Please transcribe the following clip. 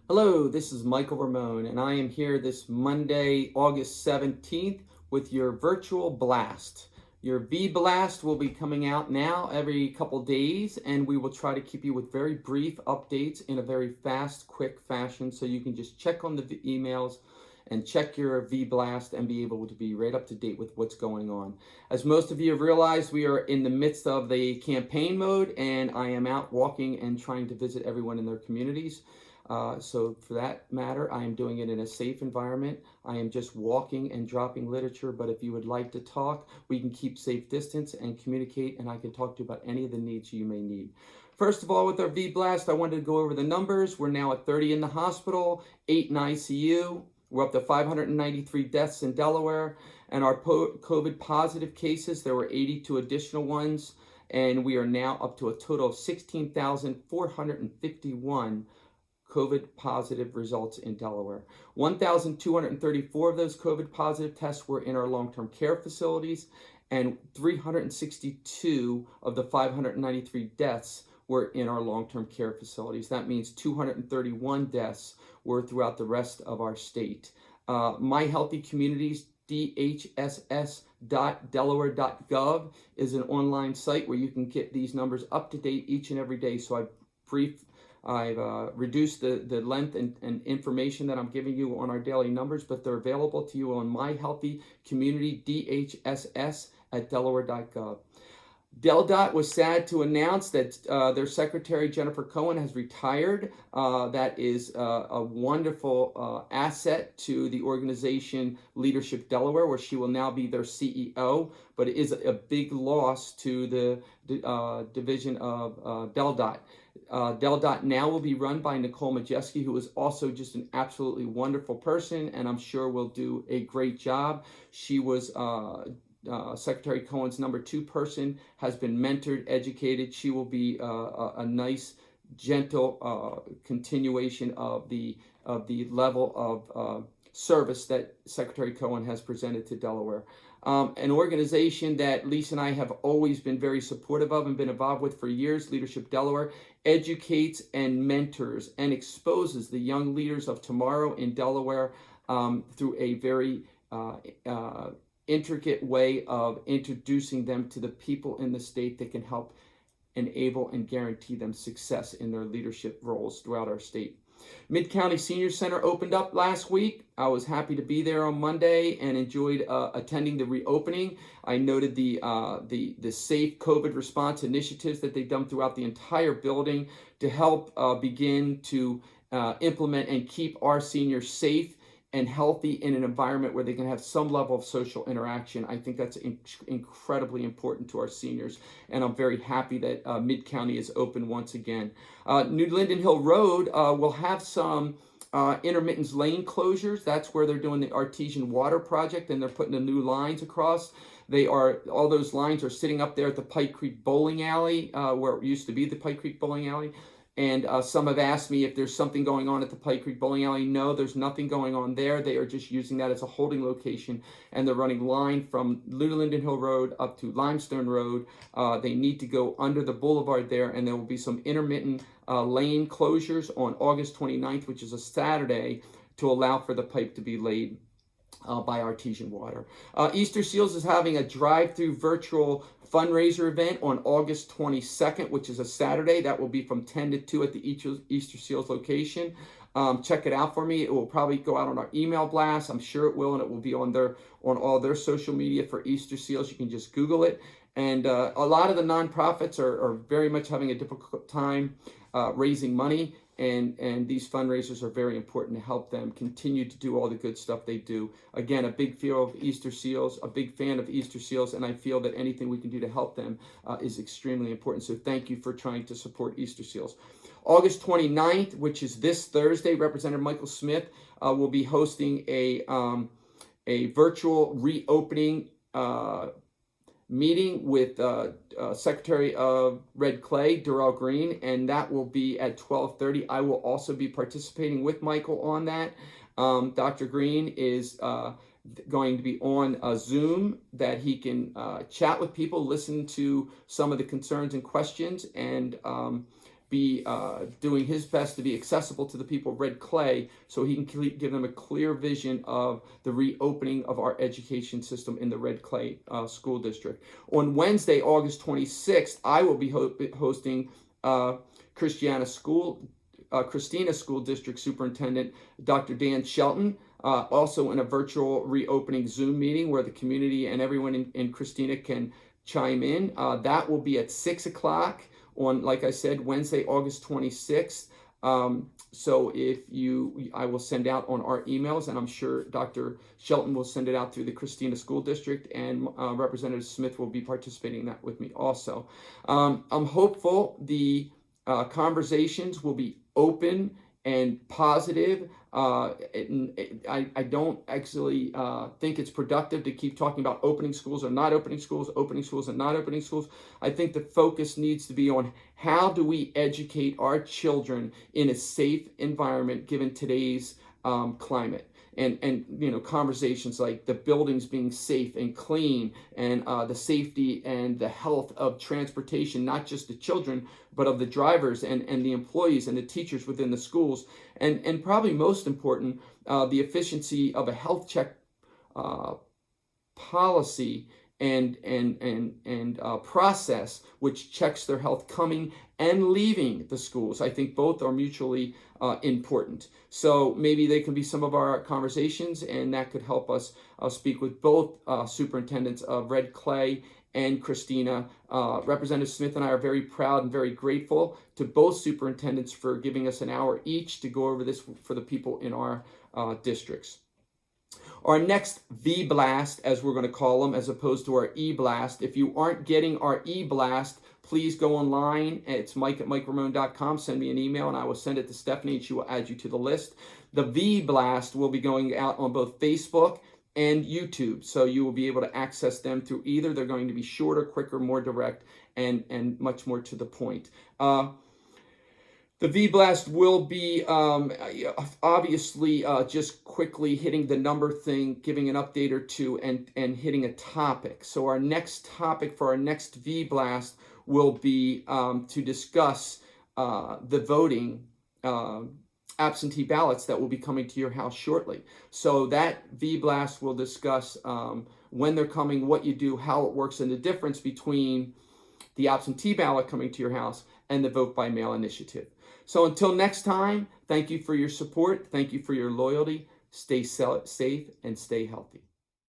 Hello, this is Michael Ramone, and I am here this Monday, August 17th, with your virtual blast. Your V Blast will be coming out now every couple days, and we will try to keep you with very brief updates in a very fast, quick fashion so you can just check on the emails and check your V Blast and be able to be right up to date with what's going on. As most of you have realized, we are in the midst of the campaign mode, and I am out walking and trying to visit everyone in their communities. So for that matter, I am doing it in a safe environment. I am just walking and dropping literature, but if you would like to talk, we can keep safe distance and communicate, and I can talk to you about any of the needs you may need. First of all, with our V-Blast, I wanted to go over the numbers. We're now at 30 in the hospital, 8 in ICU. We're up to 593 deaths in Delaware, and our COVID positive cases, there were 82 additional ones, and we are now up to a total of 16,451 COVID positive results in Delaware. 1,234 of those COVID positive tests were in our long-term care facilities, and 362 of the 593 deaths were in our long-term care facilities. That means 231 deaths were throughout the rest of our state. My Healthy Communities, dhss.delaware.gov, is an online site where you can get these numbers up to date each and every day. So I've reduced the length and information that I'm giving you on our daily numbers, but they're available to you on My Healthy Community, dhss.delaware.gov. DelDOT was sad to announce that their secretary, Jennifer Cohen, has retired. That is a wonderful asset to the organization Leadership Delaware, where she will now be their CEO, but it is a big loss to the division of DelDOT. DelDOT now will be run by Nicole Majeski, who is also just an absolutely wonderful person, and I'm sure will do a great job. She was Secretary Cohen's number 2 person, has been mentored, educated. She will be a nice, gentle continuation of the level of service that Secretary Cohen has presented to Delaware. An organization that Lisa and I have always been very supportive of and been involved with for years, Leadership Delaware, educates and mentors and exposes the young leaders of tomorrow in Delaware through a very intricate way of introducing them to the people in the state that can help enable and guarantee them success in their leadership roles throughout our state. Mid-County Senior Center opened up last week. I was happy to be there on Monday and enjoyed attending the reopening. I noted the safe COVID response initiatives that they've done throughout the entire building to help begin to implement and keep our seniors safe and healthy in an environment where they can have some level of social interaction. I think that's incredibly important to our seniors, and I'm very happy that Mid-County is open once again. New Linden Hill Road will have some intermittent lane closures. That's where they're doing the artesian water project, and they're putting the new lines across. All those lines are sitting up there at the Pike Creek Bowling Alley, where it used to be the Pike Creek Bowling Alley. And some have asked me if there's something going on at the Pike Creek Bowling Alley. No, there's nothing going on there. They are just using that as a holding location, and they're running line from New Linden Hill Road up to Limestone Road. They need to go under the boulevard there, and there will be some intermittent lane closures on August 29th, which is a Saturday, to allow for the pipe to be laid by Artesian Water. Easter Seals is having a drive-through virtual fundraiser event on August 22nd, which is a Saturday. That will be from 10 to 2 at the Easter Seals location. Check it out for me. It will probably go out on our email blast. I'm sure it will, and it will be on all their social media for Easter Seals. You can just Google it. And a lot of the nonprofits are very much having a difficult time raising money. And these fundraisers are very important to help them continue to do all the good stuff they do. Again, a big fan of Easter Seals, and I feel that anything we can do to help them is extremely important. So thank you for trying to support Easter Seals. August 29th, which is this Thursday, Representative Michael Smith will be hosting a virtual reopening meeting with Secretary of Red Clay, Darrell Green, and that will be at 12:30. I will also be participating with Michael on that. Dr. Green is going to be on a Zoom that he can chat with people, listen to some of the concerns and questions, and be doing his best to be accessible to the people of Red Clay so he can give them a clear vision of the reopening of our education system in the Red Clay School District. On Wednesday, August 26th, I will be hosting Christina School District Superintendent Dr. Dan Shelton, also in a virtual reopening Zoom meeting where the community and everyone in Christina can chime in. That will be at 6 o'clock on, like I said, Wednesday, August 26th. So I will send out on our emails, and I'm sure Dr. Shelton will send it out through the Christina School District, and Representative Smith will be participating in that with me also. I'm hopeful the conversations will be open and positive. I don't actually think it's productive to keep talking about opening schools or not opening schools, opening schools and not opening schools. I think the focus needs to be on how do we educate our children in a safe environment given today's climate. And conversations like the buildings being safe and clean, and the safety and the health of transportation, not just the children, but of the drivers and the employees and the teachers within the schools. And probably most important, the efficiency of a health check policy and process which checks their health coming and leaving the schools. I think both are mutually important. So maybe they can be some of our conversations, and that could help us speak with both superintendents of Red Clay and Christina. Representative Smith and I are very proud and very grateful to both superintendents for giving us an hour each to go over this for the people in our districts. Our next V-Blast, as we're going to call them, as opposed to our E-Blast. If you aren't getting our E-Blast, please go online. It's mike@mikeramone.com. Send me an email, and I will send it to Stephanie, and she will add you to the list. The V-Blast will be going out on both Facebook and YouTube, so you will be able to access them through either. They're going to be shorter, quicker, more direct, and much more to the point. The V-Blast will be obviously just quickly hitting the number thing, giving an update or two, and hitting a topic. So our next topic for our next V-Blast will be to discuss the voting absentee ballots that will be coming to your house shortly. So that V-Blast will discuss when they're coming, what you do, how it works, and the difference between the absentee ballot coming to your house and the vote by mail initiative. So until next time, thank you for your support. Thank you for your loyalty. Stay safe and stay healthy.